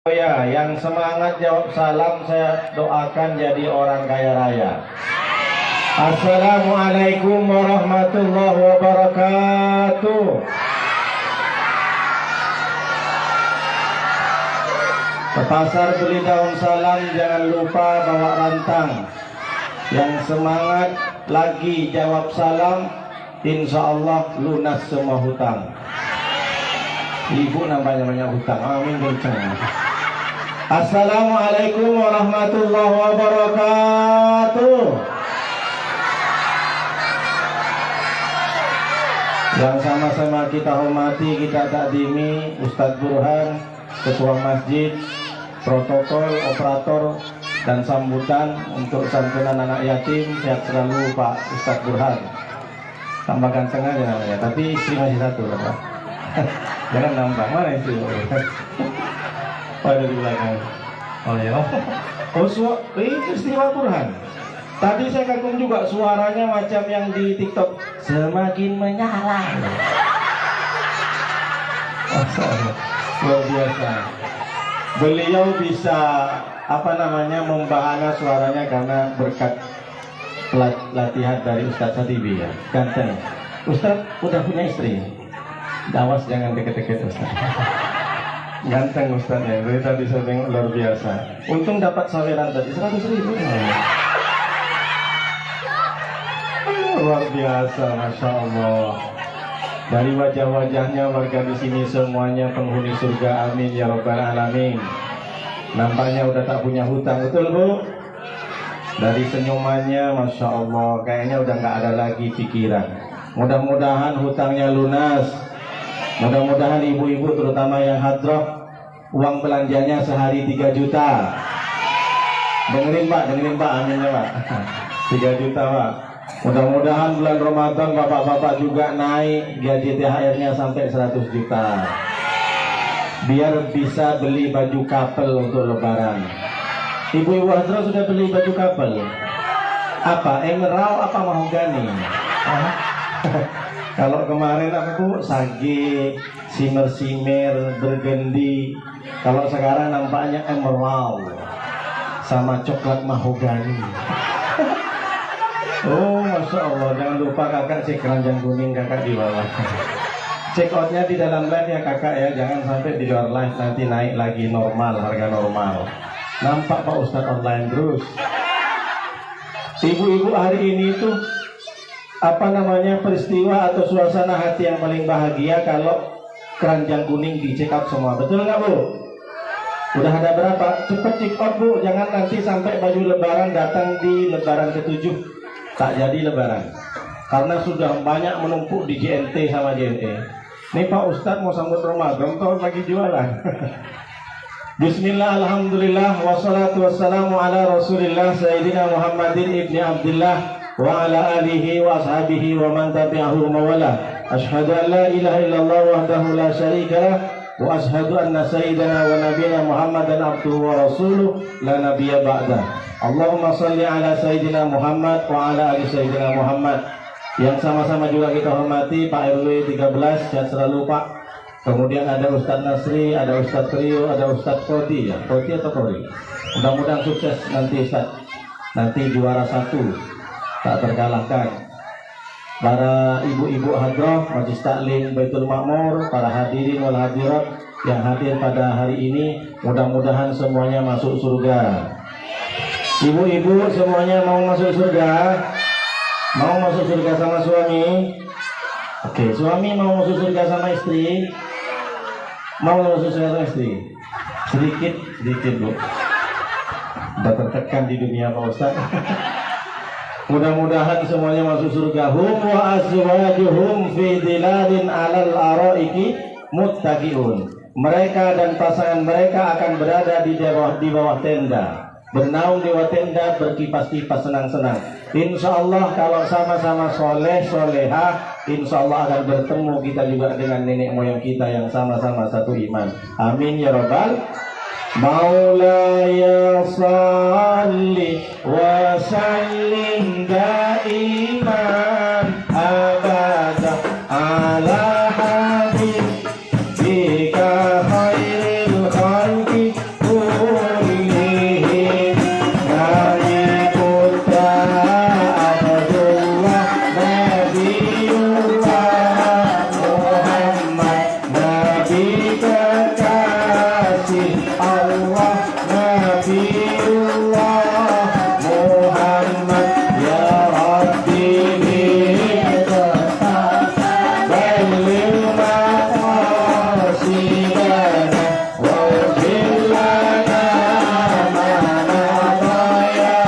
Oh ya, yang semangat jawab salam saya doakan jadi orang kaya raya. Assalamualaikum warahmatullahi wabarakatuh. Ke pasar beli daun salam, jangan lupa bawa rantang. Yang semangat lagi jawab salam, insya Allah lunas semua hutang. Ibu namanya banyak hutang, amin kencang. Assalamualaikum warahmatullahi wabarakatuh. Yang sama-sama kita hormati, kita takdimi Ustadz Burhan, Ketua Masjid, protokol, operator, dan sambutan untuk santunan anak yatim. Sehat selalu Pak Ustadz Burhan. Tambah ganteng aja namanya, tapi istri masih satu Pak. Jangan nambah, mana istri? Oh, ada di belakang. Oh ya. Oh, itu istimewa Burhan. Tadi saya kagum juga suaranya macam yang di TikTok, semakin menyala. Oh, luar biasa. Beliau bisa membahana suaranya karena berkat latihan dari Ustadz Sadibi ya. Ganteng. Ustadz udah punya istri. Awas jangan deket-deket Ustadz. Ganteng Ustadz ya, dari tadi saya tengok luar biasa. Untung dapat saweran tadi 100.000. Luar biasa, masya Allah. Dari wajah-wajahnya warga di sini semuanya penghuni surga, amin ya rabbal alamin. Nampaknya udah tak punya hutang, betul Bu? Dari senyumannya, masya Allah, kayaknya udah nggak ada lagi pikiran. Mudah-mudahan hutangnya lunas. Mudah-mudahan ibu-ibu terutama yang hadroh uang belanjanya sehari 3 juta. Dengerin Pak, aminnya Pak. 3 juta Pak. Mudah-mudahan bulan Ramadan bapak-bapak juga naik gaji THR-nya sampai 100 juta. Biar bisa beli baju couple untuk lebaran. Ibu-ibu hadroh sudah beli baju couple? Apa? Emerald apa mahogani? Kalau kemarin aku sage, simer-simer, bergendi. Kalau sekarang nampaknya emerald sama coklat mahogani. Oh, masya Allah. Jangan lupa kakak cek keranjang kuning kakak di bawah. Check outnya di dalam live ya kakak ya. Jangan sampai di luar live nanti naik lagi normal, harga normal. Nampak Pak Ustadz online terus. Ibu-ibu hari ini tuh peristiwa atau suasana hati yang paling bahagia kalau keranjang kuning di check out semua. Betul nggak Bu? Udah ada berapa? Cepet check out Bu, jangan nanti sampai baju lebaran datang di lebaran ke-7 tak jadi lebaran. Karena sudah banyak menumpuk di JNT sama JNE. Nih Pak Ustadz mau sambut Ramadan atau lagi jualan? Bismillah, alhamdulillah, wassalatu wassalamu ala rasulillah Sayyidina Muhammadin ibni Abdillah wa ala alihi wa ashabihi wa man tabi'ahu mawala. Ashhadu an la ilaha illallah wahdahu la syarika lah wa ashhadu anna sayyidana wa nabiyana Muhammadan abduhu wa rasuluh la nabiyya ba'dah. Allahumma salli ala sayyidina Muhammad wa ala ali sayyidina Muhammad. Yang sama-sama juga kita hormati Pak RW 13, sehat selalu Pak. Kemudian ada Ustadz Nasri, ada Ustadz Trio, ada Ustadz Kodi ya. Kodi atau Kori? Mudah-mudahan sukses nanti Ustadz. Nanti juara 1, tak terkalahkan. Para ibu-ibu hadroh, Majlis Taklim Baitul Makmur, para hadirin wal hadirat yang hadir pada hari ini, mudah-mudahan semuanya masuk surga. Ibu-ibu semuanya mau masuk surga? Mau masuk surga sama suami? Oke, suami mau masuk surga sama istri? Mau masuk surga sama istri? Sedikit Bu. Udah tertekan di dunia Pak Ustaz. Mudah-mudahan semuanya masuk surga. Hum wa azwajuhum fi dhilalin 'alal araiki muttaqiun. Mereka dan pasangan mereka akan berada di bawah tenda, bernaung di bawah tenda, berkipas-kipas senang-senang. Insya Allah kalau sama-sama soleh solehah, insya Allah akan bertemu kita juga dengan nenek moyang kita yang sama-sama satu iman. Amin ya rabbal. Maulaya salli wa sallim daiman abada ala habibika khairil khalqi Allah Nabiullah Muhammad ya Rabbi balil maqasidana waghfir lana ma nadaya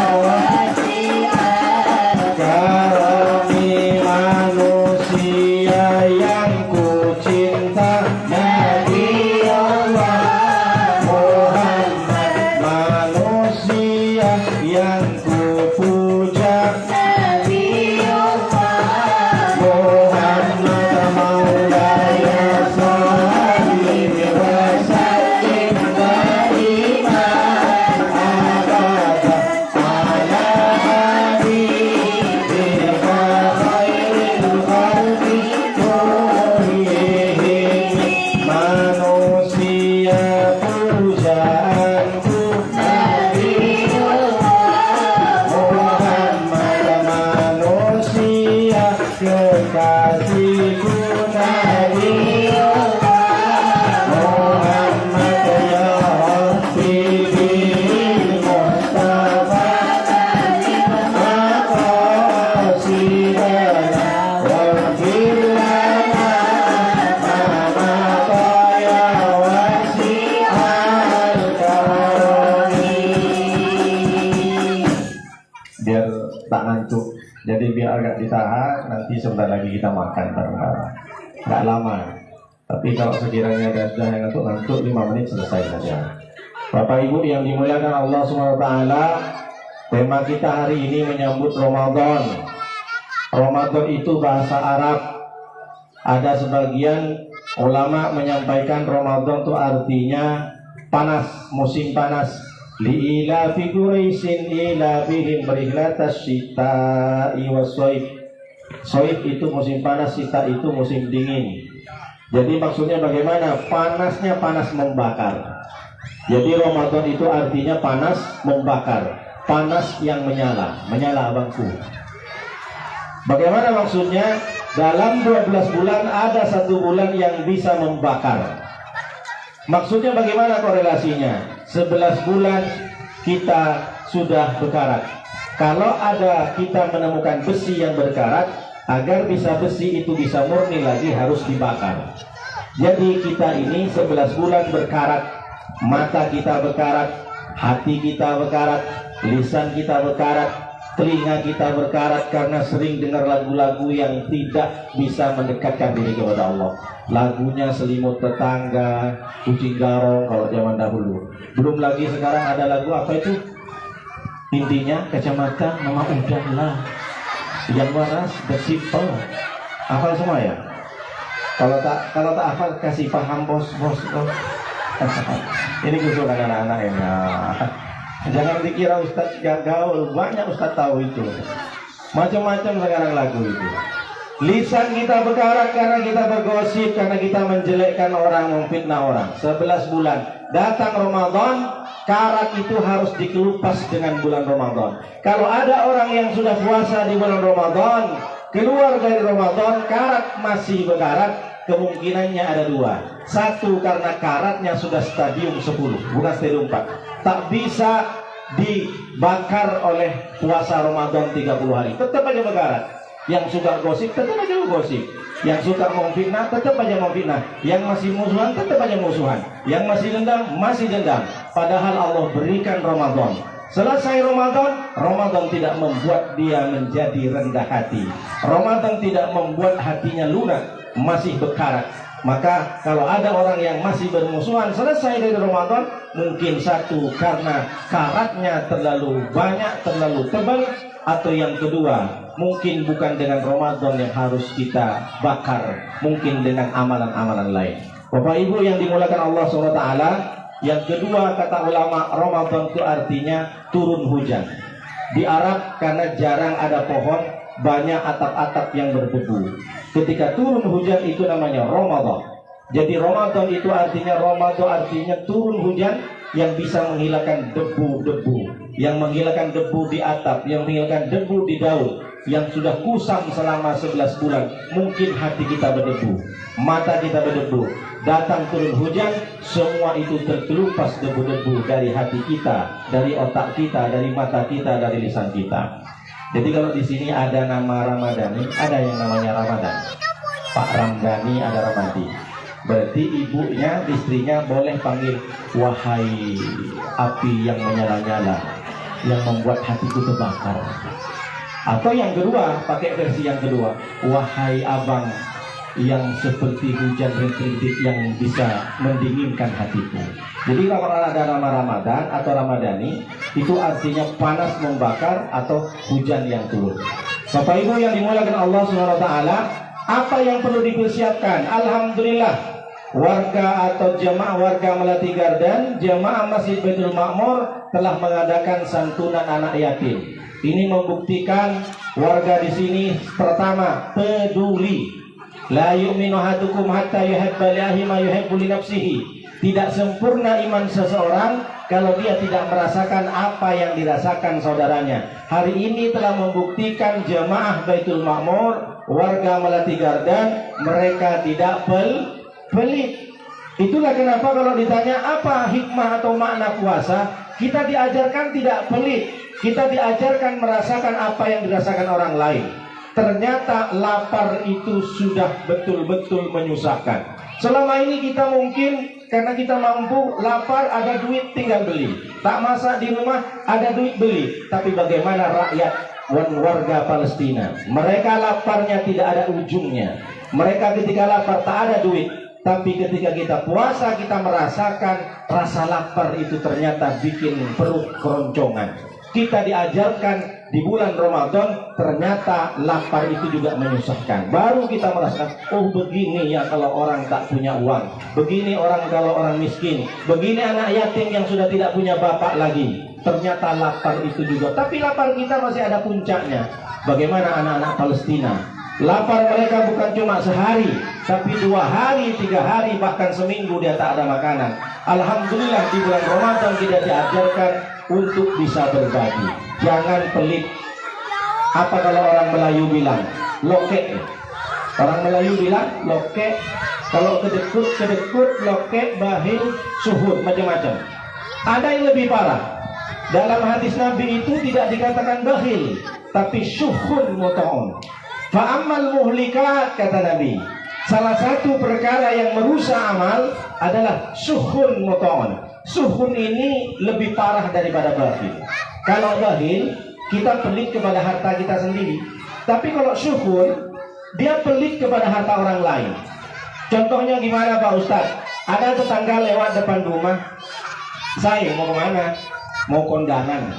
karami manusia yang ku cinta Nabi Allah Muhammad manusia yang ku puja Nabi Allah Muhammad maulaya salli wa sallim daiman abada ala habibika khairil khalqi kullihim manusia pujaanku Nabi Muhammad manusia kekasihku Nabi Muhammad ya Rabbi bil Mustafa maqasidana waghfir lana ma nadaya wasi'al karami. Biar tak ngantuk, jadi biar agak ditahan, nanti sebentar lagi kita makan bareng-bareng. Nggak lama, tapi kalau sekiranya ada yang ngantuk 5 menit selesai saja. Bapak Ibu yang dimuliakan Allah SWT, tema kita hari ini menyambut Ramadan. Ramadan itu bahasa Arab. Ada sebagian ulama menyampaikan Ramadan itu artinya panas, musim panas. Li'ila fi Quraisyin ila bihim rihlatas syita'i wassoif. Soif itu musim panas, syita itu musim dingin. Jadi maksudnya bagaimana? Panasnya panas membakar. Jadi Ramadan itu artinya panas membakar, panas yang menyala, menyala abangku. Bagaimana maksudnya? Dalam 12 bulan ada 1 bulan yang bisa membakar. Maksudnya bagaimana korelasinya? 11 bulan kita sudah berkarat. Kalau ada kita menemukan besi yang berkarat, agar bisa besi itu bisa murni lagi harus dibakar. Jadi kita ini 11 bulan berkarat. Mata kita berkarat, hati kita berkarat, lisan kita berkarat, telinga kita berkarat karena sering dengar lagu-lagu yang tidak bisa mendekatkan diri kepada Allah. Lagunya selimut tetangga, kucing garong kalau zaman dahulu. Belum lagi sekarang ada lagu apa itu? Intinya kacamata mama udahlah, yang waras bersipel. Hafal semua ya? Kalau tak hafal kasih paham bos. Ini kusukan anak-anak ini. Jangan dikira Ustadz gaul, banyak Ustadz tahu itu. Macam-macam sekarang lagu itu. Lisan kita berkarat karena kita bergosip, karena kita menjelekkan orang, memfitnah orang. 11 bulan datang Ramadan, karat itu harus dikelupas dengan bulan Ramadan. Kalau ada orang yang sudah puasa di bulan Ramadan, keluar dari Ramadan, karat masih berkarat, kemungkinannya ada 2. 1 karena karatnya sudah stadium 10, bukan stadium 4. Tak bisa dibakar oleh puasa Ramadan 30 hari, tetap aja berkarat. Yang suka gosip tetap aja gosip, yang suka memfitnah tetap aja memfitnah, yang masih musuhan tetap aja musuhan, yang masih dendam masih dendam. Padahal Allah berikan Ramadan. Selesai Ramadan tidak membuat dia menjadi rendah hati. Ramadan tidak membuat hatinya lunak, masih berkarat. Maka kalau ada orang yang masih bermusuhan selesai dari Ramadan, mungkin 1 karena karatnya terlalu banyak, terlalu tebal, atau yang kedua mungkin bukan dengan Ramadan yang harus kita bakar, mungkin dengan amalan-amalan lain. Bapak Ibu yang dimuliakan Allah SWT, yang kedua kata ulama, Ramadan itu artinya turun hujan. Di Arab karena jarang ada pohon, banyak atap-atap yang berdebu. Ketika turun hujan itu namanya Ramadan. Jadi Ramadan itu artinya turun hujan yang bisa menghilangkan debu-debu. yang menghilangkan debu di atap, yang menghilangkan debu di daun, yang sudah kusam selama 11 bulan. Mungkin hati kita berdebu, mata kita berdebu, datang turun hujan, semua itu terkelupas debu-debu dari hati kita, dari otak kita, dari mata kita, dari lisan kita. Jadi kalau di sini ada nama Ramadhani, ada yang namanya Ramadan. Pak Ramdhani, ada Ramadi. Berarti ibunya, istrinya boleh panggil wahai api yang menyala-nyala, yang membuat hatiku terbakar. Atau yang kedua, pakai versi yang kedua, wahai abang yang seperti hujan rintik yang bisa mendinginkan hatiku. Jadi kalau ada nama Ramadan atau Ramadhani, itu artinya panas membakar atau hujan yang turun. Bapak Ibu yang dimuliakan Allah SWT, apa yang perlu dipersiapkan? Alhamdulillah, warga atau jemaah warga Melati Garden, jemaah Masjid Baitul Makmur telah mengadakan santunan anak yatim. Ini membuktikan warga di sini pertama peduli. La yu'minu ahadukum hatta yuhibba li akhihi ma yuhibbu li nafsihi. Tidak sempurna iman seseorang kalau dia tidak merasakan apa yang dirasakan saudaranya. Hari ini telah membuktikan jemaah Baitul Makmur, warga Melati Garden, mereka tidak pelit. Itulah kenapa kalau ditanya apa hikmah atau makna puasa, kita diajarkan tidak pelit. Kita diajarkan merasakan apa yang dirasakan orang lain. Ternyata lapar itu sudah betul-betul menyusahkan. Selama ini kita mungkin karena kita mampu, lapar, ada duit tinggal beli. Tak masak di rumah, ada duit beli. Tapi bagaimana rakyat warga Palestina? Mereka laparnya tidak ada ujungnya. Mereka ketika lapar tak ada duit. Tapi ketika kita puasa, kita merasakan rasa lapar itu ternyata bikin perut keroncongan. Kita diajarkan di bulan Ramadan, ternyata lapar itu juga menyusahkan. Baru kita merasakan, oh begini ya kalau orang tak punya uang, begini orang kalau orang miskin, begini anak yatim yang sudah tidak punya bapak lagi. Ternyata lapar itu juga. Tapi lapar kita masih ada puncaknya. Bagaimana anak-anak Palestina? Lapar mereka bukan cuma sehari, tapi 2 hari, 3 hari, bahkan seminggu dia tak ada makanan. Alhamdulillah di bulan Ramadan kita diajarkan untuk bisa berbagi. Jangan pelit. Apa kalau orang Melayu bilang lokek? Orang Melayu bilang lokek. Kalau kedekut, lokek, bahil, suhud, macam-macam. Ada yang lebih parah. Dalam hadis Nabi itu tidak dikatakan bahil, tapi syuhun muta'un. Fa'ammal muhlikat, kata Nabi, salah satu perkara yang merusak amal adalah suhun muta'un. Suhun ini lebih parah daripada bahil. Kalau bahil, kita pelit kepada harta kita sendiri. Tapi kalau syuhun, dia pelit kepada harta orang lain. Contohnya gimana Pak Ustadz? Ada tetangga lewat depan rumah. Saya mau kemana? Mau kondangan.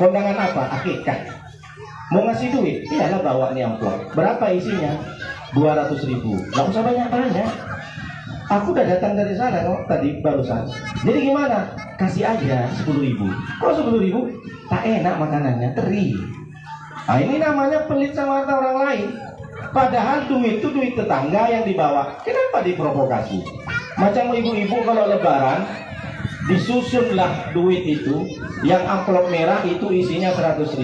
Kondangan apa? Akikah. Mau ngasih duit? Iyalah bawa nih amplop. Berapa isinya? 200.000. Gak usah banyak-banyak. Aku udah datang dari sana kok tadi barusan. Jadi gimana? Kasih aja 10.000. Kok 10.000? Tak enak makanannya, teri. Nah ini namanya pelit sama harta orang lain. Padahal duit itu duit tetangga yang dibawa. Kenapa diprovokasi? Macam ibu-ibu kalau lebaran, disusunlah duit itu. Yang amplop merah itu isinya 100.000,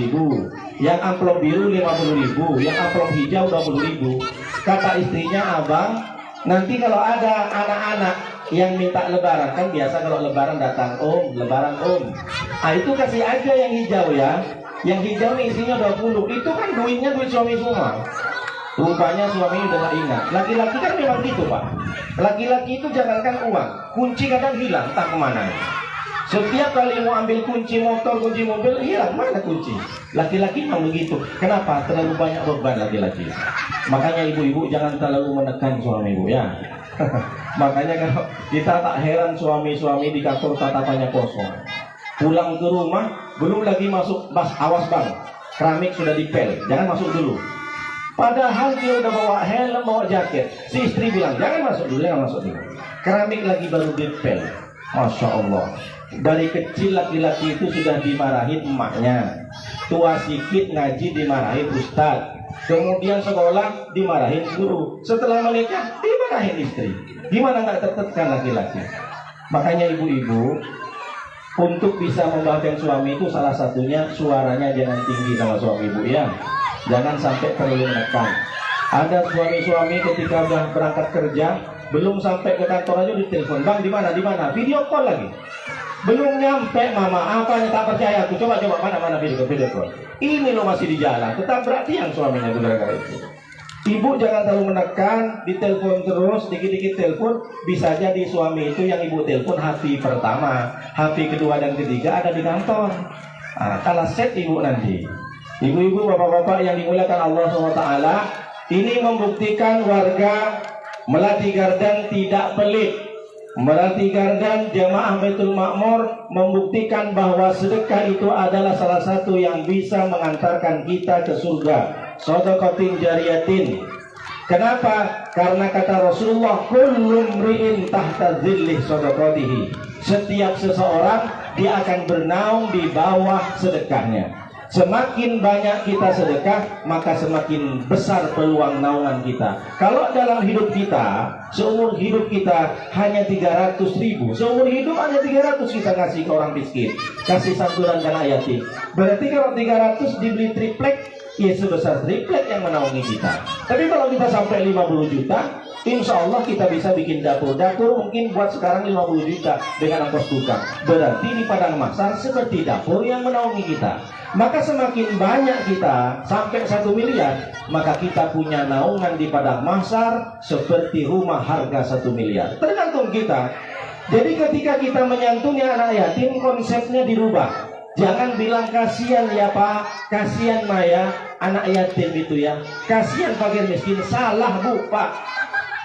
yang amplop biru 50.000, yang amplop hijau 20.000. Kata istrinya, abang, nanti kalau ada anak-anak yang minta lebaran, kan biasa kalau lebaran datang, om, lebaran om. Ah itu kasih aja yang hijau ya. Yang hijau nih isinya 20. Itu kan duitnya duit suami semua. Rupanya suami udah gak ingat. Laki-laki kan memang gitu Pak. Laki-laki itu jangankan uang, kunci kadang hilang, entah kemana. Setiap kali mau ambil kunci motor, kunci mobil, hilang, mana kunci? Laki-laki memang begitu. Kenapa? Terlalu banyak beban laki-laki. Makanya ibu-ibu jangan terlalu menekan suami ibu ya. Makanya kalau kita tak heran suami-suami di kantor tatapannya kosong. Pulang ke rumah, belum lagi masuk awas bang, keramik sudah dipel, jangan masuk dulu. Padahal dia udah bawa helm, bawa jaket. Si istri bilang, jangan masuk dulu, jangan masuk dulu. Keramik lagi baru dipel. Masya Allah. Dari kecil laki-laki itu sudah dimarahin emaknya. Tua sikit ngaji dimarahin ustad. Kemudian sekolah dimarahin guru. Setelah menikah dimarahin istri. Gimana nggak tertekan laki-laki? Makanya ibu-ibu, Untuk bisa membahagiakan suami itu salah satunya suaranya jangan tinggi sama suami ibu ya. Jangan sampai terlalu menekan. Ada suami-suami ketika udah berangkat kerja, belum sampai ke kantor aja ditelepon, bang di mana, video call lagi. Belum nyampe mama, apanya tak percaya aku, coba mana video call. Ini lo masih di jalan, tetap berarti yang suaminya gara-gara itu. Ibu jangan terlalu menekan, ditelepon terus, dikit-dikit telepon. Bisa jadi suami itu yang ibu telepon HP pertama, HP kedua dan ketiga ada di kantor. Kalah set ibu nanti. Ibu-ibu, bapak-bapak yang dimuliakan Allah SWT, ini membuktikan warga Melati Garden tidak pelit. Melati Garden Jamaah Baitul Makmur membuktikan bahwa sedekah itu adalah salah satu yang bisa mengantarkan kita ke surga. Shadaqatin jariyatin. Kenapa? Karena kata Rasulullah, kullu mri'in tahta zillih shadaqatihi. Setiap seseorang dia akan bernaung di bawah sedekahnya. Semakin banyak kita sedekah, maka semakin besar peluang naungan kita. Kalau dalam hidup kita, seumur hidup kita hanya 300.000, seumur hidup hanya 300 kita kasih ke orang miskin, kasih santunan dan anak yatim. Berarti kalau 300 dibeli triplek, ya sebesar triplek yang menaungi kita. Tapi kalau kita sampai 50 juta, insya Allah kita bisa bikin dapur mungkin buat sekarang 50 juta dengan ongkos tukang. Berarti di padang mahsyar seperti dapur yang menaungi kita. Maka semakin banyak kita sampai 1 miliar, maka kita punya naungan di padang mahsyar seperti rumah harga 1 miliar. Tergantung kita. Jadi ketika kita menyantuni anak yatim, konsepnya dirubah. Jangan bilang kasihan ya Pak, kasihan Maya, anak yatim itu ya, kasihan fakir miskin. Salah Bu Pak.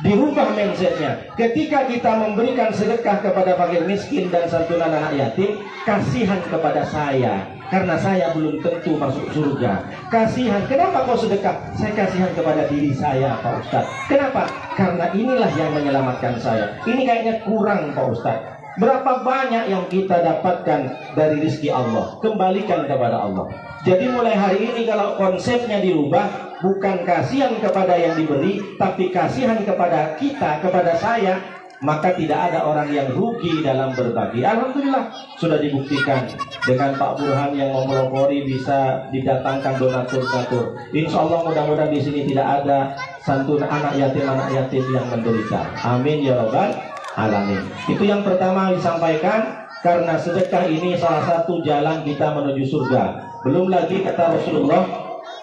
Dirubah mindsetnya. Ketika kita memberikan sedekah kepada fakir miskin dan santunan anak yatim, kasihan kepada saya, karena saya belum tentu masuk surga. Kasihan, kenapa kau sedekah? Saya kasihan kepada diri saya Pak Ustadz. Kenapa? Karena inilah yang menyelamatkan saya. Ini kayaknya kurang Pak Ustadz. Berapa banyak yang kita dapatkan dari rezeki Allah, kembalikan kepada Allah. Jadi mulai hari ini kalau konsepnya dirubah, bukan kasihan kepada yang diberi, tapi kasihan kepada kita, kepada saya, maka tidak ada orang yang rugi dalam berbagi. Alhamdulillah sudah dibuktikan dengan Pak Burhan yang memelopori bisa didatangkan donatur-donatur. Insya Allah mudah-mudahan di sini tidak ada santunan anak yatim yang menderita. Amin ya Rabbal alamin. Itu yang pertama disampaikan, karena sedekah ini salah satu jalan kita menuju surga. Belum lagi kata Rasulullah,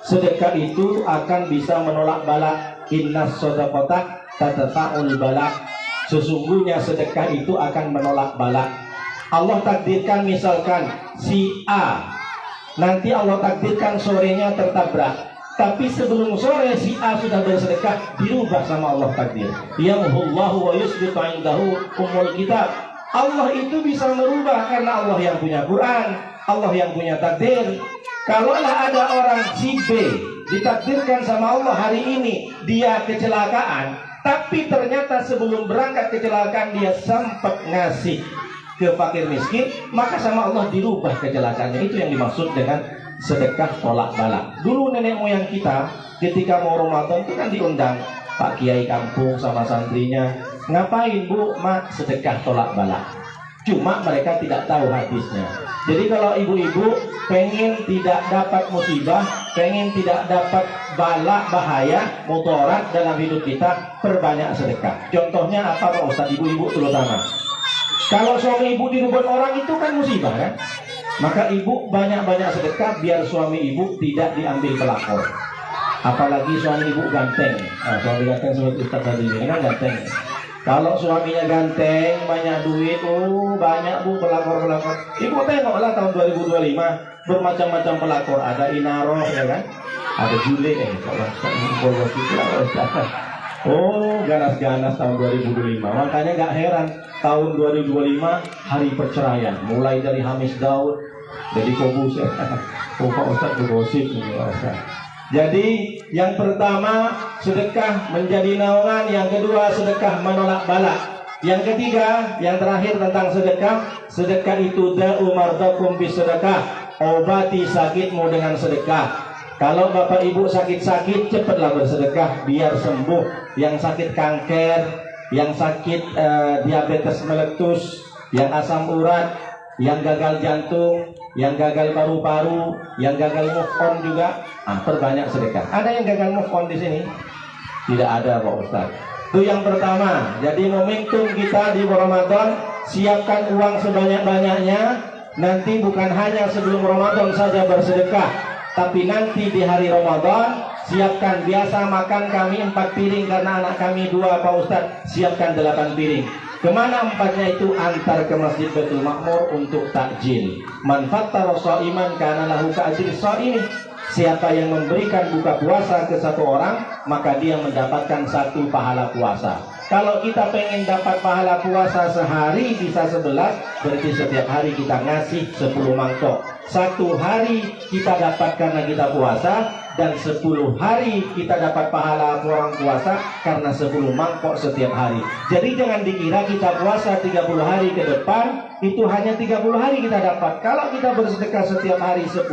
sedekah itu akan bisa menolak bala. Innas shadaqata tatfa'ul bala. Sesungguhnya sedekah itu akan menolak bala. Allah takdirkan misalkan si A, nanti Allah takdirkan sorenya tertabrak, tapi sebelum sore si A sudah bersedekah, dirubah sama Allah takdir. Yamhullahu wa yusbitu indahu umul kitab. Allah itu bisa merubah karena Allah yang punya Quran, Allah yang punya takdir. Kalaulah ada orang si B ditakdirkan sama Allah hari ini dia kecelakaan, tapi ternyata sebelum berangkat kecelakaan dia sempat ngasih ke fakir miskin, maka sama Allah dirubah kecelakaannya. Itu yang dimaksud dengan sedekah tolak bala. Dulu nenek moyang kita ketika mau Ramadan itu kan diundang Pak Kiai kampung sama santrinya. Ngapain Bu? Mak, sedekah tolak bala. Cuma mereka tidak tahu hadisnya. Jadi kalau ibu-ibu pengen tidak dapat musibah, pengen tidak dapat bala bahaya mudarat dalam hidup kita, perbanyak sedekah. Contohnya apa Pak Ustadz? Ibu-ibu terutama. Kalau suami ibu dirubah orang itu kan musibah kan? Maka ibu banyak-banyak sedekah biar suami ibu tidak diambil pelakor. Apalagi suami ibu ganteng. Suami ganteng seperti Ustaz tadi ini kan ganteng. Kalau suaminya ganteng, banyak duit, banyak Bu pelakor-pelakor. Ibu tengoklah tahun 2025 bermacam-macam pelakor. Ada Inaroh ya kan? Ada Jule ganas-ganas tahun 2025. Makanya gak heran tahun 2025 hari perceraian, mulai dari Hamis Daud, jadi Kobus ya. Pak Ustadz bergosip ini Pak Ustadz. Jadi yang pertama sedekah menjadi naungan, yang kedua sedekah menolak bala, yang ketiga, yang terakhir tentang sedekah, sedekah itu da'u mardakum bisedekah, obati sakitmu dengan sedekah. Kalau bapak ibu sakit-sakit, cepatlah bersedekah biar sembuh. Yang sakit kanker, yang sakit diabetes meletus, yang asam urat, yang gagal jantung, yang gagal paru-paru, yang gagal move on juga, perbanyak sedekah. Ada yang gagal move on di sini? Tidak ada Pak Ustaz. Itu yang pertama. Jadi momentum kita di Ramadan, siapkan uang sebanyak-banyaknya. Nanti bukan hanya sebelum Ramadan saja bersedekah, tapi nanti di hari Ramadan siapkan. Biasa makan kami 4 piring karena anak kami 2 Pak Ustaz. Siapkan 8 piring. Kemana 4-nya itu? Antar ke Masjid Baitul Makmur untuk takjil. Man fattara sha'iman kana lahu ka'ajri sha'imi. Siapa yang memberikan buka puasa ke satu orang, maka dia mendapatkan 1 pahala puasa. Kalau kita pengen dapat pahala puasa sehari bisa 11, berarti setiap hari kita ngasih 10 mangkok. 1 hari kita dapat karena kita puasa, dan 10 hari kita dapat pahala orang puasa karena 10 mangkok setiap hari. Jadi jangan dikira kita puasa 30 hari ke depan, itu hanya 30 hari kita dapat. Kalau kita bersedekah setiap hari 10,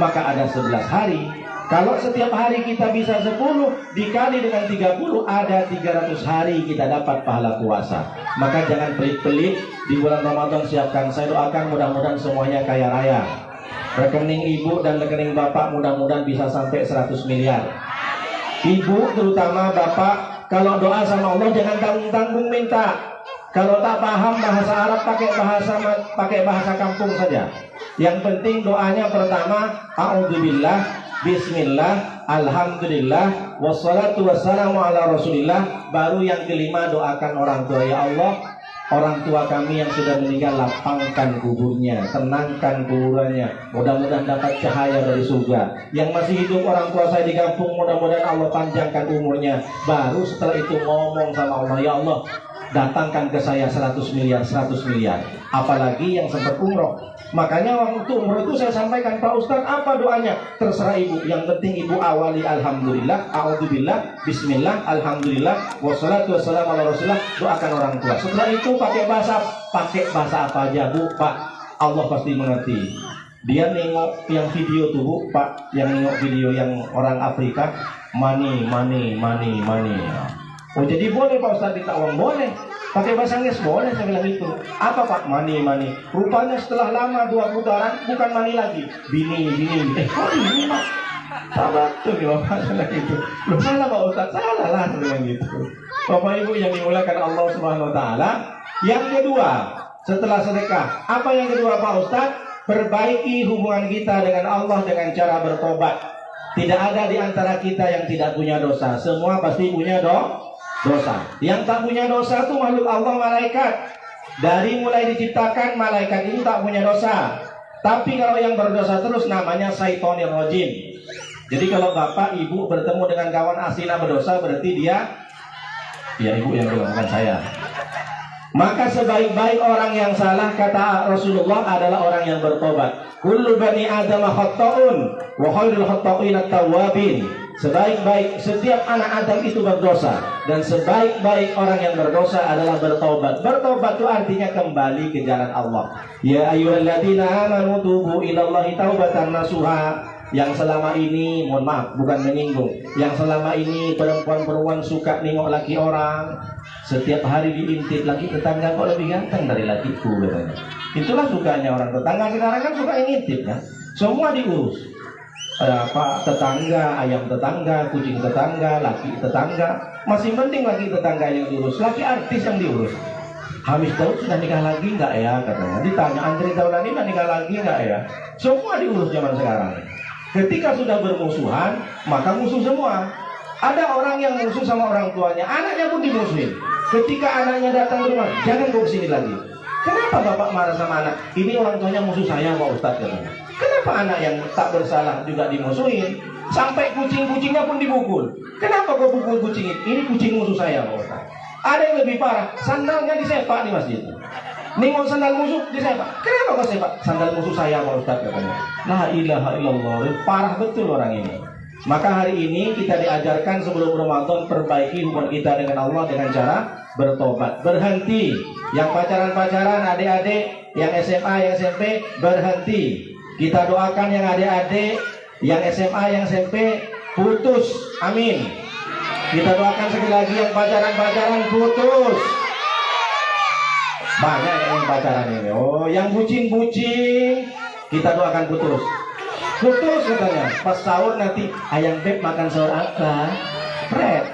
maka ada 11 hari. Kalau setiap hari kita bisa 10 dikali dengan 30, ada 300 hari kita dapat pahala puasa. Maka jangan pelit-pelit di bulan Ramadan. Siapkan. Saya doakan mudah-mudahan semuanya kaya raya. Rekening ibu dan rekening bapak mudah-mudahan bisa sampai 100 miliar. Ibu terutama bapak, kalau doa sama Allah jangan tanggung-tanggung minta. Kalau tak paham bahasa Arab pakai bahasa kampung saja. Yang penting doanya pertama a'udzubillah, bismillah, alhamdulillah, wassalatu wassalamu ala rasulillah. Baru yang kelima doakan orang tua. Ya Allah, orang tua kami yang sudah meninggal, lapangkan kuburnya, tenangkan kuburannya, mudah-mudahan dapat cahaya dari surga. Yang masih hidup orang tua saya di kampung, mudah-mudahan Allah panjangkan umurnya. Baru setelah itu ngomong sama Allah, ya Allah, datangkan ke saya 100 miliar. Apalagi yang sempat umroh. Makanya waktu umroh itu saya sampaikan, Pak Ustaz apa doanya? Terserah ibu, yang penting ibu awali alhamdulillah, a'udzubillah, bismillah, alhamdulillah, wassalatu wassalamu ala rasulillah. Doakan orang tua. Setelah itu pakai bahasa apa aja Bu, Pak, Allah pasti mengerti. Dia nengok yang video tuh Bu, Pak, yang nengok video yang orang Afrika, money. Oh jadi boleh Pak Ustaz ditawang? Boleh. Pakai bahasa Inggris boleh, saya bilang itu. Apa Pak? Money. Rupanya setelah lama 2 putaran bukan money lagi, bini. Oh ini Pak, sabar tuh nih Bapak, salah gitu. Loh salah Pak Ustaz, salah lah dengan gitu. Bapak Ibu yang dimulakan Allah Subhanahu Wa Taala. Yang kedua, setelah sedekah, apa yang kedua Pak Ustaz? Perbaiki hubungan kita dengan Allah dengan cara bertobat. Tidak ada di antara kita yang tidak punya dosa. Semua pasti punya dosa. Yang tak punya dosa itu makhluk Allah, malaikat. Dari mulai diciptakan malaikat itu tak punya dosa. Tapi kalau yang berdosa terus namanya syaitonir rajim. Jadi kalau bapak ibu bertemu dengan kawan asina berdosa, berarti dia, ya ibu yang bilang bukan saya. Maka sebaik-baik orang yang salah, kata Rasulullah, adalah orang yang bertobat. Kullu bani Adam khata'un wa khairul khata'in at-tawwabin. Sebaik-baik setiap anak Adam itu berdosa, dan sebaik-baik orang yang berdosa adalah bertobat. Bertobat itu artinya kembali ke jalan Allah. Ya ayyuhalladzina amanu tubu ilallahi taubatan nasuha. Yang selama ini, mohon maaf bukan menyinggung, yang selama ini perempuan-perempuan suka nengok laki orang, setiap hari diintip lagi tetangga kok lebih ganteng dari lakiku katanya. Itulah sukanya orang tetangga sekarang kan, suka ngintip kan. Semua diurus. Pak tetangga, ayam tetangga, kucing tetangga, laki tetangga. Masih penting laki tetangga yang diurus, laki artis yang diurus. Hamis Daud sudah nikah lagi nggak ya katanya. Ditanya Andre Taulani sudah nikah lagi nggak ya. Semua diurus zaman sekarang. Ketika sudah bermusuhan, maka musuh semua. Ada orang yang musuh sama orang tuanya, anaknya pun dimusuhin. Ketika anaknya datang ke rumah, jangan bawa sini lagi. Kenapa bapak marah sama anak? Ini orang tuanya musuh saya Pak Ustaz katanya. Kenapa anak yang tak bersalah juga dimusuhin? Sampai kucing-kucingnya pun dipukul. Kenapa kau pukul kucing ini? Ini kucing musuh saya Pak Ustaz. Ada yang lebih parah, sandalnya disepak di masjid. Nengok sandal musuh disepak. Kenapa kau sepak? Sandal musuh saya Pak Ustaz katanya. La ilaha illallah. Parah betul orang ini. Maka hari ini kita diajarkan sebelum Ramadan, perbaiki hubungan kita dengan Allah dengan cara bertobat. Berhenti. Yang pacaran-pacaran, adik-adik, yang SMA, yang SMP, berhenti. Kita doakan yang adik-adik, yang SMA, yang SMP, putus. Amin. Kita doakan sekali lagi yang pacaran-pacaran putus. Banyak yang pacaran ini. Oh, yang bucin-bucin kita doakan putus. Putus katanya. Pas sahur nanti, ayang beb makan sahur apa? Fred.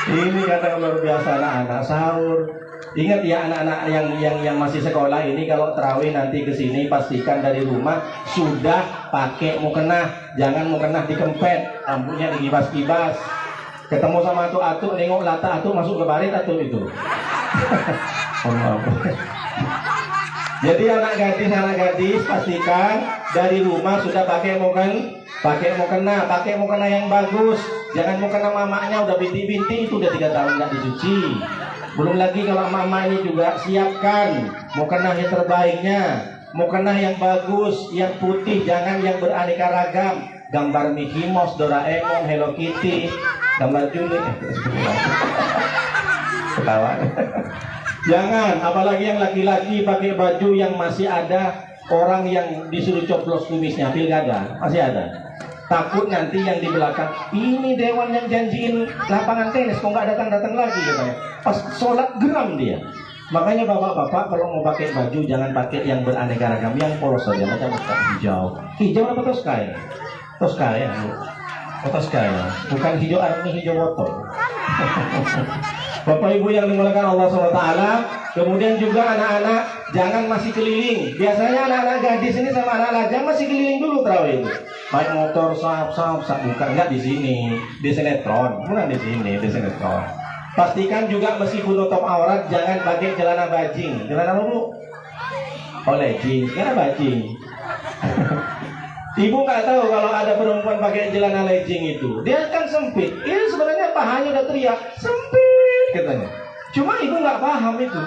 Ini kata luar biasa anak-anak sahur. Ingat ya anak-anak yang masih sekolah ini, kalau terawih nanti ke sini pastikan dari rumah sudah pakai mukena, jangan mukena dikempet, rambutnya digibas-gibas. Ketemu sama atu-atu, nengok lata atu masuk ke barit atu itu. Oh, maaf. Jadi anak gadis pastikan dari rumah sudah pakai mukena yang bagus. Jangan mukena mamanya udah binti-binti itu udah 3 tahun nggak dicuci. Belum lagi kalau mama ini juga siapkan mukena yang terbaiknya, mukena yang bagus, yang putih, jangan yang beraneka ragam. Gambar Mickey Mouse, Doraemon, Hello Kitty, gambar Juli. Ketawa. Jangan, apalagi yang laki-laki pakai baju yang masih ada orang yang disuruh coplos kumisnya, pilkada, masih ada. Takut nanti yang di belakang, ini dewan yang janjiin lapangan tenis, kok nggak datang-datang lagi katanya. Pas sholat geram dia. Makanya bapak-bapak kalau mau pakai baju jangan pakai yang beraneka ragam, yang polos saja, macam hijau. Hijau apa toska ya? Toska ya, toska ya. Bukan hijau army, hijau botol. Bapak Ibu yang dimuliakan Allah SWT, kemudian juga anak-anak jangan masih keliling. Biasanya anak-anak gadis ini sama anak lajang masih keliling dulu terawih itu. Naik motor sap, bukan, enggak di sini, di sinetron, bukan di sini, di sinetron. Pastikan juga meskipun nutup aurat jangan pakai celana bajing. Celana apa Bu? Oh legging, celana bajing. Ibu nggak tahu kalau ada perempuan pakai celana legging itu, dia kan sempit. Ini sebenarnya pahanya udah teriak sempit katanya. Cuma ibu nggak paham itu.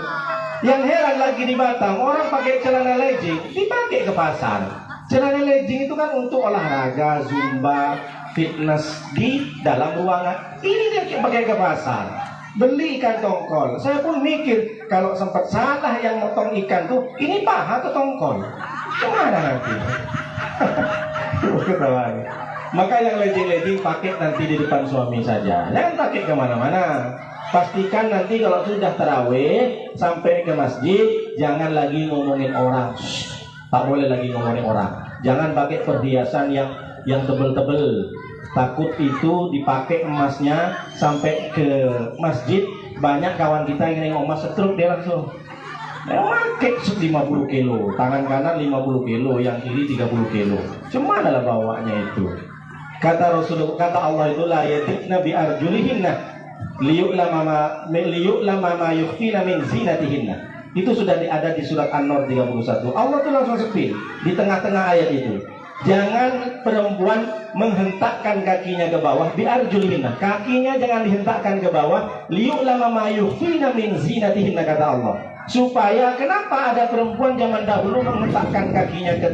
Yang heran lagi di Batam, orang pakai celana legging dipakai ke pasar. Celana legging itu kan untuk olahraga, zumba, fitness di dalam ruangan. Ini dia pakai ke pasar. Beli ikan tongkol. Saya pun mikir kalau sempat salah yang motong ikan tuh, ini paha atau tongkol? Gimana nanti? Maka yang legging pakai nanti di depan suami saja, jangan pakai kemana-mana. Pastikan nanti kalau sudah tarawih sampai ke masjid jangan lagi ngomongin orang. Tak boleh lagi ngomongin orang. Jangan pakai perhiasan yang tebel-tebel. Takut itu dipakai emasnya sampai ke masjid. Banyak kawan kita yang nengok emas setruk dia langsung. Pakai 50 kilo, tangan kanan 50 kilo, yang kiri 30 kilo. Cuma adalah bawanya itu. Kata Rasulullah, kata Allah itu la yatikna bi arjulihinna liyu'lama ma yukhfina min zinatihinna. Itu sudah ada di surat An-Nur 31. Allah tuh langsung sepil di tengah-tengah ayat itu. Jangan perempuan menghentakkan kakinya ke bawah bi arjulihinna. Kakinya jangan dihentakkan ke bawah liyu'lama ma yukhfina min zinatihinna kata Allah. Supaya kenapa ada perempuan zaman dahulu menghentakkan kakinya ke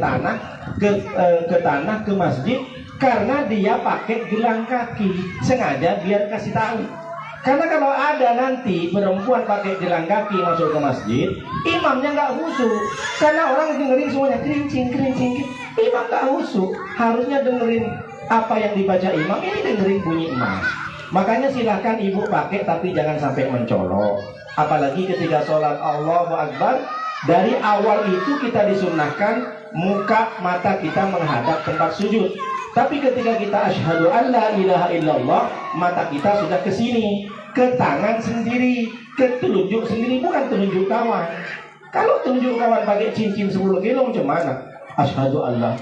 tanah ke masjid, karena dia pakai gelang kaki sengaja biar kasih tahu. Karena kalau ada nanti perempuan pakai gelang kaki masuk ke masjid, imamnya nggak khusyuk. Karena orang dengerin semuanya kerincing. Imam nggak khusyuk. Harusnya dengerin apa yang dibaca imam, ini dengerin bunyi emas. Makanya silahkan ibu pakai tapi jangan sampai mencolok. Apalagi ketika sholat Allahu Akbar, dari awal itu kita disunnahkan muka mata kita menghadap tempat sujud. Tapi ketika kita asyhadu an la ilaha illallah, mata kita sudah ke sini, ke tangan sendiri, ke telunjuk sendiri, bukan telunjuk kawan. Kalau telunjuk kawan pakai cincin 10 kilo macam mana? Asyhadu an la,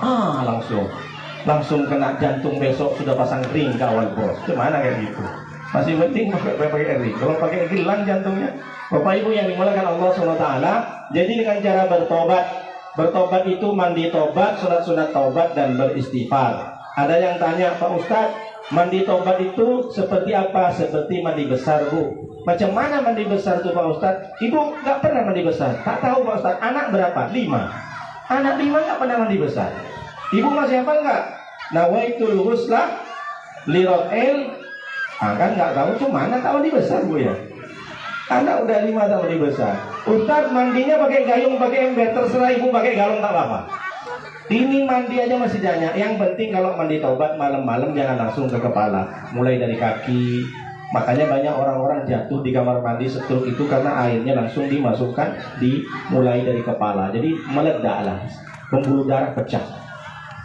langsung kena jantung, besok sudah pasang ring kawan bos. Gimana kayak gitu? Masih penting pakai ring. Kalau pakai gelang jantungnya. Bapak Ibu yang dimuliakan Allah SWT, jadi dengan cara bertobat itu mandi tobat, sunat tobat dan beristighfar. Ada yang tanya, Pak Ustadz, mandi tobat itu seperti apa? Seperti mandi besar Bu. Macam mana mandi besar itu Pak Ustadz? Ibu nggak pernah mandi besar. Tak tahu Pak Ustadz, anak berapa? 5. Anak 5 nggak pernah mandi besar. Ibu masih apa enggak? Nawaitul ghusla lirot'el. Kan nggak tahu, cuma anak tak mandi besar Bu ya. Anak udah 5 tak mandi besar. Ustadz mandinya pakai gayung, pakai ember, terserah ibu pakai galon tak apa-apa. Ini mandi aja masih banyak. Yang penting kalau mandi taubat malam-malam jangan langsung ke kepala. Mulai dari kaki, Makanya banyak orang-orang jatuh di kamar mandi stroke itu karena airnya langsung dimasukkan, dimulai dari kepala. Jadi meledaklah, pembuluh darah pecah.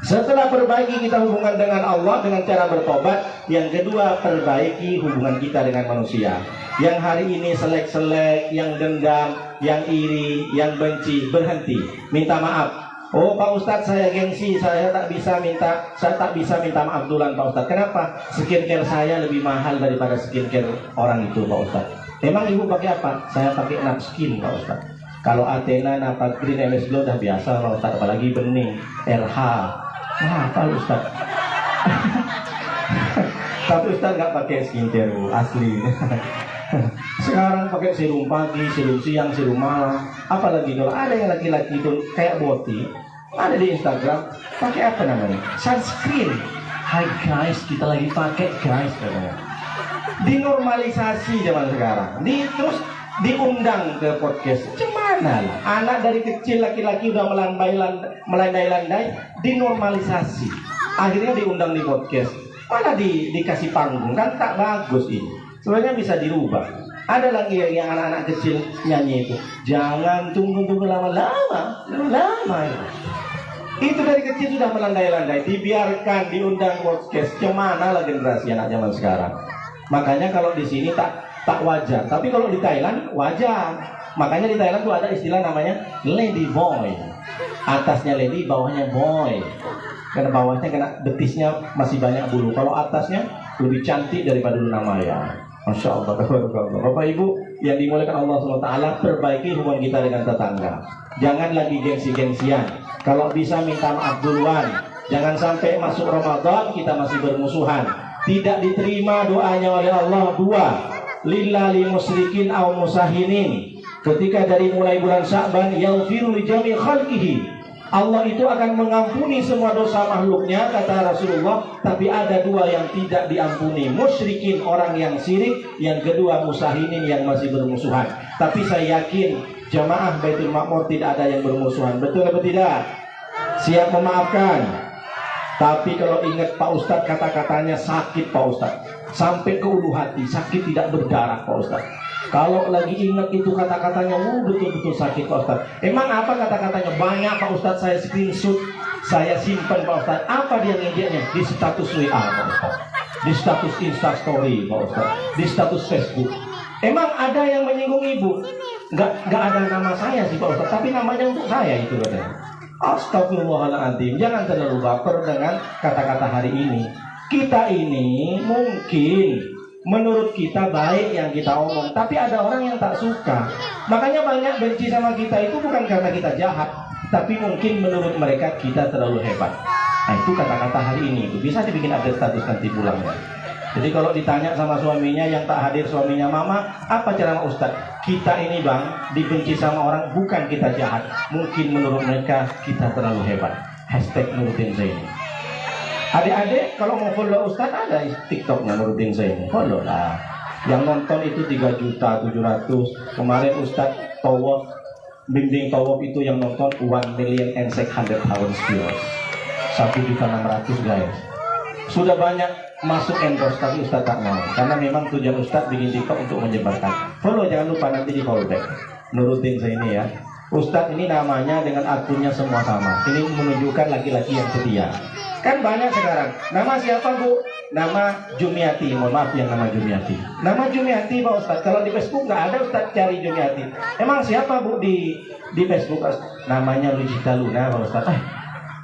Setelah perbaiki kita hubungan dengan Allah dengan cara bertobat, yang kedua perbaiki hubungan kita dengan manusia. Yang hari ini selek-selek, yang dendam, yang iri, yang benci, berhenti, minta maaf. Oh Pak Ustadz, saya gengsi, saya tak bisa minta maaf duluan Pak Ustadz. Kenapa? Skincare saya lebih mahal daripada skincare orang itu Pak Ustadz. Emang ibu pakai apa? Saya pakai Napskin Pak Ustadz. Kalau Athena, Napa Green, MS Glow udah biasa Pak Ustadz, apalagi bening, RH. Wah, apa Ustadz? Tapi Ustadz nggak pakai skincare asli. Sekarang pakai serum pagi, serum siang, serum malam. Apalagi kalau ada yang laki-laki itu kayak Boti, ada di Instagram, pakai apa namanya? Sunscreen. Hai guys, kita lagi pakai guys katanya. Dinormalisasi zaman sekarang. Terus diundang ke podcast. Gimana lah? Anak dari kecil laki-laki udah melandai-landai, dinormalisasi. Akhirnya diundang di podcast. Malah dikasih panggung, kan tak bagus ini. Sebenarnya bisa dirubah. Ada lagi yang anak-anak kecil nyanyi itu, jangan tunggu lama-lama ya. Itu dari kecil sudah melandai-landai, dibiarkan diundang podcast. Gimana lah generasi anak zaman sekarang. Makanya kalau di sini tak wajar, tapi kalau di Thailand wajar. Makanya di Thailand tuh ada istilah namanya lady boy. Atasnya lady, bawahnya boy. Karena bawahnya kena betisnya masih banyak bulu. Kalau atasnya lebih cantik daripada Luna Maya. Masya Allah. Bapak Ibu yang dimuliakan Allah SWT, perbaiki hubungan kita dengan tetangga. Jangan lagi gengsi-gengsian. Kalau bisa minta maaf duluan. Jangan sampai masuk Ramadan kita masih bermusuhan. Tidak diterima doanya oleh Allah. Dua, lillahi musyrikin aw musahinin. Ketika dari mulai bulan Sya'ban, yaghfiru li jami' khalqihi, Allah itu akan mengampuni semua dosa makhluknya, kata Rasulullah. Tapi ada dua yang tidak diampuni, musyrikin, orang yang syirik. Yang kedua musahinin, yang masih bermusuhan. Tapi saya yakin jamaah Baitul Ma'mur tidak ada yang bermusuhan. Betul atau tidak? Siap memaafkan. Tapi kalau ingat Pak Ustadz, kata-katanya sakit Pak Ustadz, sampai ke ulu hati, sakit tidak berdarah Pak Ustadz. Kalau lagi ingat itu kata-katanya, betul-betul sakit Pak Ustadz. Emang apa kata-katanya? Banyak Pak Ustadz, saya screenshot, saya simpan Pak Ustadz. Apa dia ngejeknya? Di status WA Pak Ustadz, di status Instastory Pak Ustadz, di status Facebook. Emang ada yang menyinggung ibu? Nggak ada nama saya sih Pak Ustadz, tapi namanya untuk saya itu katanya. Astagfirullahaladzim. Jangan terlalu baper dengan kata-kata hari ini. Kita ini mungkin menurut kita baik yang kita omong, tapi ada orang yang tak suka. Makanya banyak benci sama kita itu bukan karena kita jahat, tapi mungkin menurut mereka kita terlalu hebat. Nah itu kata-kata hari ini itu bisa dibikin update status nanti pulangnya. Jadi kalau ditanya sama suaminya yang tak hadir, suaminya, mama, apa cara Ustadz? Kita ini bang, dibenci sama orang bukan kita jahat, mungkin menurut mereka kita terlalu hebat. Hashtag Nuruddin Zaini. Adik-adik kalau mau follow Ustadz ada TikToknya Nuruddin Zaini, follow lah. Yang nonton itu 3.700.000. Kemarin Ustadz Tawaf, bimbing Tawaf itu yang nonton 1.600.000 viewers. 1.600.000 guys. Sudah banyak masuk endorse, tapi Ustadz tak mau. Karena memang tujuan Ustadz bikin TikTok untuk menyebarkan. Follow, jangan lupa nanti di follow back. Nurutin saya ini ya. Ustadz ini namanya dengan akunnya semua sama. Ini menunjukkan laki-laki yang setia. Kan banyak sekarang. Nama siapa bu? Nama Jumiati. Mohon maaf yang nama Jumiati. Nama Jumiati Pak Ustadz. Kalau di Facebook nggak ada Ustadz cari Jumiati. Emang siapa bu di Facebook? Namanya Lucita Luna Pak Ustadz.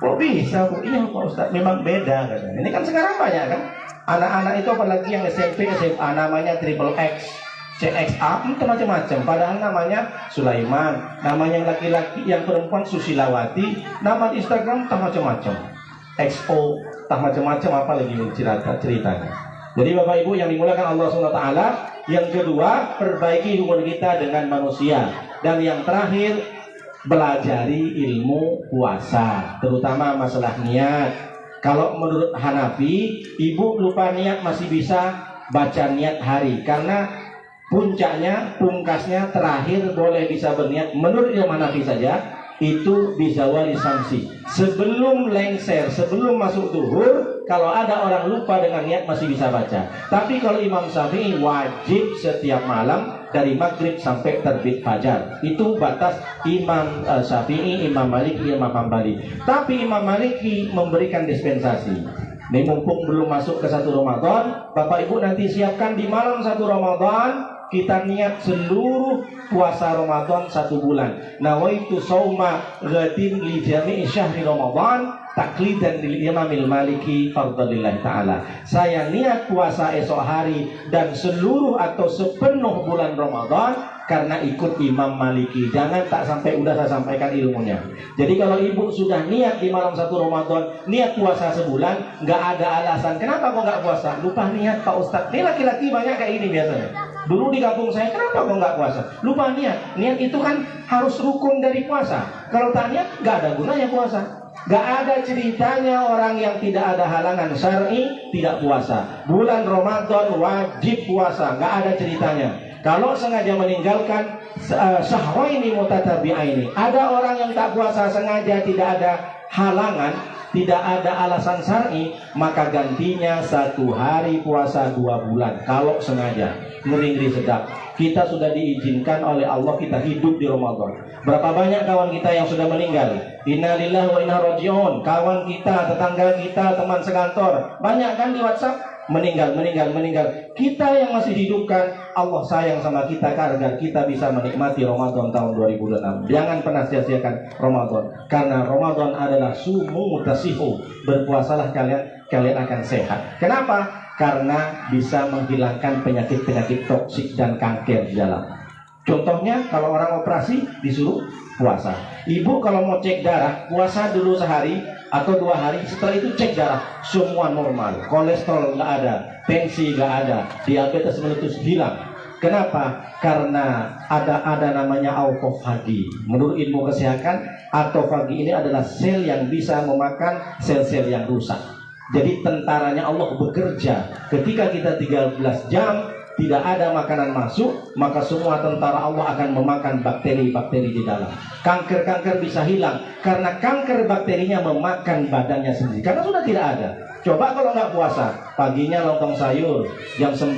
Kok bisa bu? Iya Pak Ustadz, memang beda katanya. Ini kan sekarang banyak kan anak-anak itu, apalagi yang SMP, SMA, namanya triple X, CXA, macam-macam. Padahal namanya Sulaiman, namanya yang laki-laki, yang perempuan Susilawati, nama di Instagram tak macam-macam, XO, tak macam-macam, apa lagi ceritanya. Jadi Bapak Ibu yang dimuliakan Allah SWT, yang kedua perbaiki hubungan kita dengan manusia, dan yang terakhir belajari ilmu puasa, terutama masalah niat. Kalau menurut Hanafi, ibu lupa niat masih bisa baca niat hari, karena puncaknya, pungkasnya, terakhir boleh bisa berniat menurut Imam Hanafi saja itu bizawali samsi. Sebelum lengser, sebelum masuk duhur, kalau ada orang lupa dengan niat masih bisa baca. Tapi kalau Imam Syafi'i wajib setiap malam dari maghrib sampai terbit fajar. Itu batas Imam Syafi'i, Imam Maliki, Imam Hambali. Tapi Imam Maliki memberikan dispensasi. Ini mumpung belum masuk ke 1 Ramadan, Bapak Ibu nanti siapkan di malam 1 Ramadan kita niat seluruh puasa Ramadan 1 bulan. Nawaitu sauma ghadin li jami'i syahri Ramadan taklidan lil Imamil Maliki fardhalillahi taala. Saya niat puasa esok hari dan seluruh atau sepenuh bulan Ramadan karena ikut Imam Maliki. Jangan tak sampai udah saya sampaikan ilmunya. Jadi kalau ibu sudah niat di malam 1 Ramadan, niat puasa sebulan, nggak ada alasan kenapa kok nggak puasa, lupa niat Pak Ustadz. Ini laki-laki banyak kayak ini biasanya. Dulu di kampung saya, kenapa kok nggak puasa, lupa niat. Niat itu kan harus rukun dari puasa. Kalau tak niat, nggak ada gunanya puasa. Gak ada ceritanya orang yang tidak ada halangan syar'i tidak puasa. Bulan Ramadan wajib puasa, gak ada ceritanya. Kalau sengaja meninggalkan syahraini mutatabi'aini, ada orang yang tak puasa sengaja, tidak ada halangan, tidak ada alasan syar'i, maka gantinya 1 hari puasa 2 bulan. Kalau sengaja, ngeri-ngeri sedap. Kita sudah diizinkan oleh Allah kita hidup di Ramadan. Berapa banyak kawan kita yang sudah meninggal? Innalillahi wa inna raji'un. Kawan kita, tetangga kita, teman sekantor, banyak kan di WhatsApp meninggal. Kita yang masih hidupkan, Allah sayang sama kita agar kita bisa menikmati Ramadan tahun 2006. Jangan pernah sia-siakan Ramadan, karena Ramadan adalah sumu tasihu. Berpuasalah kalian akan sehat. Kenapa? Karena bisa menghilangkan penyakit-penyakit toksik dan kanker di dalam. Contohnya kalau orang operasi disuruh puasa. Ibu kalau mau cek darah, puasa dulu sehari atau 2 hari, setelah itu cek darah, semua normal. Kolesterol nggak ada, tensi nggak ada, diabetes meletus hilang. Kenapa? Karena ada namanya autofagi. Menurut ilmu kesehatan, autofagi ini adalah sel yang bisa memakan sel-sel yang rusak. Jadi tentaranya Allah bekerja. Ketika kita 13 jam tidak ada makanan masuk, maka semua tentara Allah akan memakan bakteri-bakteri di dalam. Kanker-kanker bisa hilang karena kanker bakterinya memakan badannya sendiri. Karena sudah tidak ada. Coba kalau nggak puasa, paginya lontong sayur, jam 9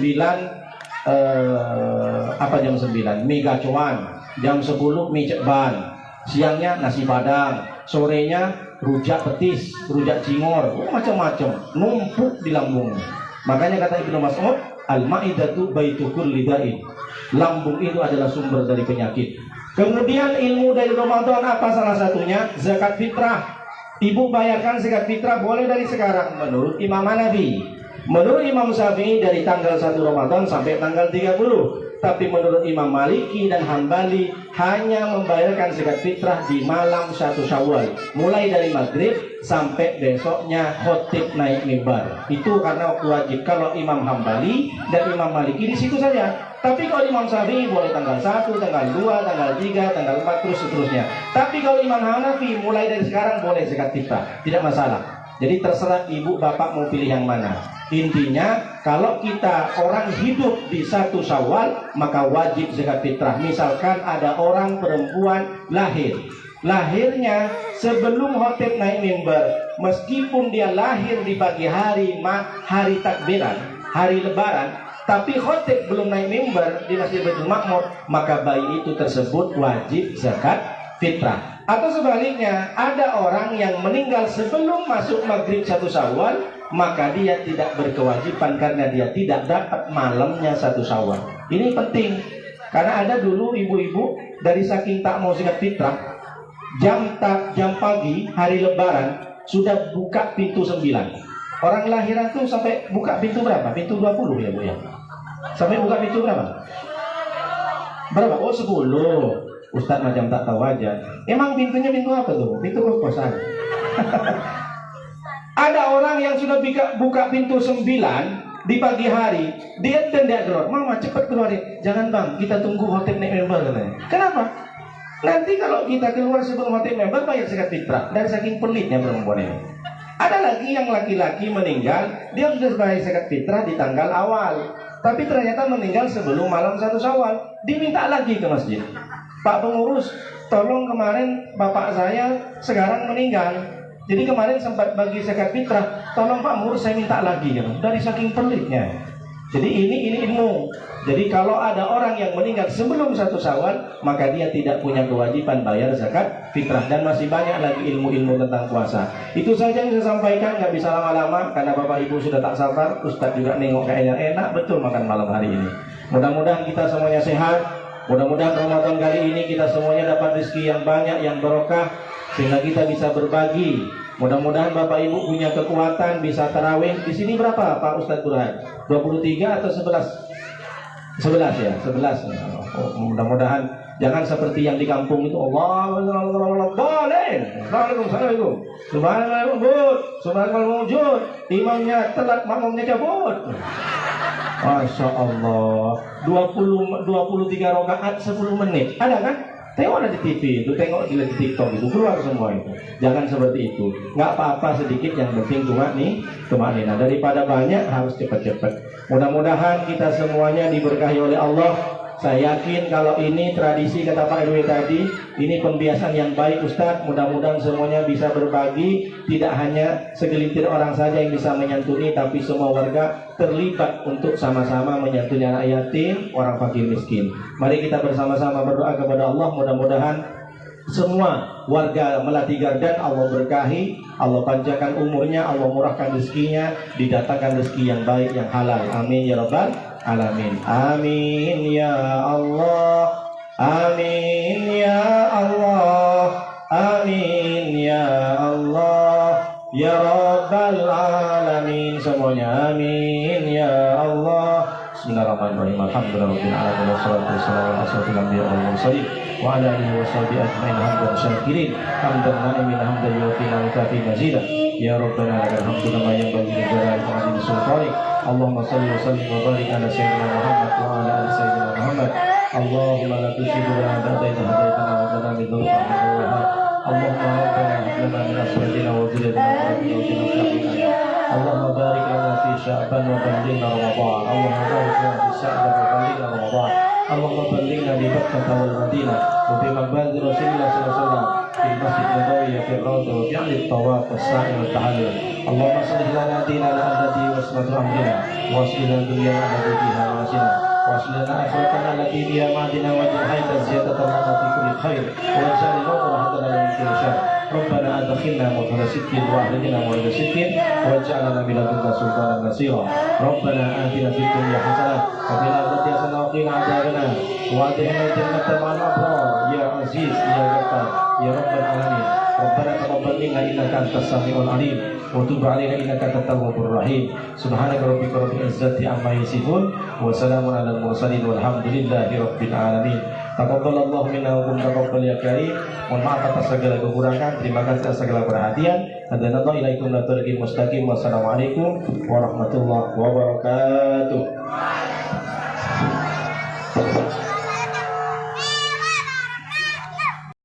jam 9 mie gacoan, jam 10 mie cekban, siangnya nasi padang, sorenya rujak petis, rujak cingur, macam-macam, numpuk di lambungnya. Makanya kata Ibnu Mas'ud, al-ma'idatu baitu kulli da'in. Lambung itu adalah sumber dari penyakit. Kemudian ilmu dari Ramadan apa salah satunya? Zakat fitrah. Ibu bayarkan zakat fitrah boleh dari sekarang menurut Imam Hanafi. Menurut Imam Syafi'i dari tanggal 1 Ramadan sampai tanggal 30. Tapi menurut Imam Maliki dan Hambali hanya membayarkan zakat fitrah di malam 1 Syawal, mulai dari maghrib sampai besoknya khotib naik mimbar. Itu karena waktu wajib. Kalau Imam Hambali dan Imam Maliki di situ saja. Tapi kalau Imam Syafi'i boleh tanggal 1, tanggal 2, tanggal 3, tanggal 4 terus seterusnya. Tapi kalau Imam Hanafi mulai dari sekarang boleh zakat fitrah, tidak masalah. Jadi terserah ibu bapak mau pilih yang mana. Intinya kalau kita orang hidup di 1 Syawal maka wajib zakat fitrah. Misalkan ada orang perempuan lahirnya sebelum khotib naik mimbar, meskipun dia lahir di pagi hari, hari takbiran, hari lebaran, tapi khotib belum naik mimbar di Masjid Baitul Ma'mur, maka bayi itu tersebut wajib zakat fitrah. Atau sebaliknya, ada orang yang meninggal sebelum masuk maghrib 1 Syawal, maka dia tidak berkewajiban karena dia tidak dapat malamnya 1 Syawal. Ini penting, karena ada dulu ibu-ibu dari saking tak mau zakat fitrah, jam pagi hari lebaran sudah buka pintu 9. Orang lahiran tuh sampai buka pintu berapa? Pintu 20 ya Bu ya? Sampai buka pintu berapa? Berapa? Oh 10. Ustadz macam tak tahu aja. Emang pintunya pintu apa tuh? Pintu kos-kosan. Ada orang yang sudah buka pintu 9 di pagi hari, dia keluar. Mama cepat keluarin. Jangan bang, kita tunggu khotib naik mimbar katanya. Kenapa? Nanti kalau kita keluar sebelum khotib mimbar bayar zakat fitrah. Dari saking pelitnya perempuan ini. Ada lagi yang laki-laki meninggal, dia sudah bayar zakat fitrah di tanggal awal, tapi ternyata meninggal sebelum malam 1 Syawal. Diminta lagi ke masjid. Pak pengurus, tolong kemarin bapak saya sekarang meninggal. Jadi kemarin sempat bagi zakat fitrah, tolong Pak pengurus saya minta lagi ya. Dari saking pelitnya. Jadi ini ilmu. Jadi kalau ada orang yang meninggal sebelum 1 Syawal, maka dia tidak punya kewajiban bayar zakat fitrah. Dan masih banyak lagi ilmu-ilmu tentang puasa. Itu saja yang saya sampaikan, nggak bisa lama-lama karena Bapak Ibu sudah tak sabar. Ustadz juga nengok kayaknya enak betul makan malam hari ini. Mudah-mudahan kita semuanya sehat. Mudah-mudahan Ramadan kali ini kita semuanya dapat rezeki yang banyak, yang barokah, sehingga kita bisa berbagi. Mudah-mudahan Bapak Ibu punya kekuatan bisa tarawih. Di sini berapa Pak Ustadz Burhan? 23 atau 11? 11 ya, 11. Mudah-mudahan jangan seperti yang di kampung itu. Assalamualaikum. Subhanallah wujud. Imamnya telat, makmumnya cabut. Masya Allah. 23 rakaat 10 menit. Ada kan? Tengok di TV itu, tengok di TikTok itu, keluar semua itu. Jangan seperti itu. Nggak apa-apa sedikit, yang penting cuma nina. Daripada banyak harus cepat-cepat. Mudah-mudahan kita semuanya diberkahi oleh Allah. Saya yakin kalau ini tradisi kata Pak RW tadi, ini pembiasaan yang baik Ustadz. Mudah-mudahan semuanya bisa berbagi. Tidak hanya segelintir orang saja yang bisa menyantuni, tapi semua warga terlibat untuk sama-sama menyantuni anak yatim, orang fakir miskin. Mari kita bersama-sama berdoa kepada Allah. Mudah-mudahan semua warga Melati Gardan Allah berkahi, Allah panjangkan umurnya, Allah murahkan rezekinya, didatangkan rezeki yang baik, yang halal. Amin ya rabbal alamin. Amin ya Allah. Amin ya Allah. Amin ya Allah. Ya rabbal alamin. Semuanya amin ya Allah. Bismillahirrahmanirrahim. Alhamdulillahirabbil alamin. Wassalatu wassalamu ala asyrofil anbiya'i wal mursalin wa ala alihi wa sahbihi ajmain. Hamdan syakirin, hamdan na'imin, hamdan yu'tina wa kafi mazida. Ya rabbana lakal hamdu kama yanbaghi li jalali wajhi sultanik. Allahumma salli wa sallim wa barik ala sayyidina Muhammad wa ala ali sayyidina Muhammad. Allahumma la tusibu lana ba'da idh hadaytana wa lana min dhurrika Allahumma rabbana hab lana min azwajina wa dhurriyyatina qurrata a'yun. Allahumma barik lana fi Sya'ban wa ballighna Ramadan. Allahumma barik lana fi Sya'ban wa ballighna Ramadan. Allahumma ballighna bi Makkah wal Madinah wa bi maqbadi Rasulillah sallallahu alaihi wasallam fil Masjid Nabawi fi rawdah wa fi 'ala at-tawaf was-sa'i wal tahallul. Allahumma salli lana dinana allati wasmatu amrina wa aslina dunyana allati fiha ma'asina wa aslina akhiratana allati fiha ma'adina wa ja'alna ziyadatan lana fi kulli khair wa ja'alna rahmatan lana min kulli syarr. Rabbana adkhilna mudkhala sidqin wa akhrijna mudkhala sidqin waj'alna min ladunka sultanan nasira. Rabbana atina fid dunya hasanah wa fil akhirati hasanah wa qina adzabannar wa adkhilna jannata ma'al abrar ya aziz ya ghaffar ya rabbal alamin. Rabbana taqabbal minna innaka antas samiul alim wa tub 'alaina innaka antat tawwabur rahim. Subhanaka rabbika rabbil izzati amma yasifun wa salamun 'alal mursalin walhamdulillahi rabbil alamin. Taqabbalallahu minna wa taqabbal ya karim. Mohon maaf atas segala kekurangan. Terima kasih atas segala perhatian. Hadanallahu ilaikum wa tariqil mustaqim. Wassalamualaikum warahmatullahi wabarakatuh.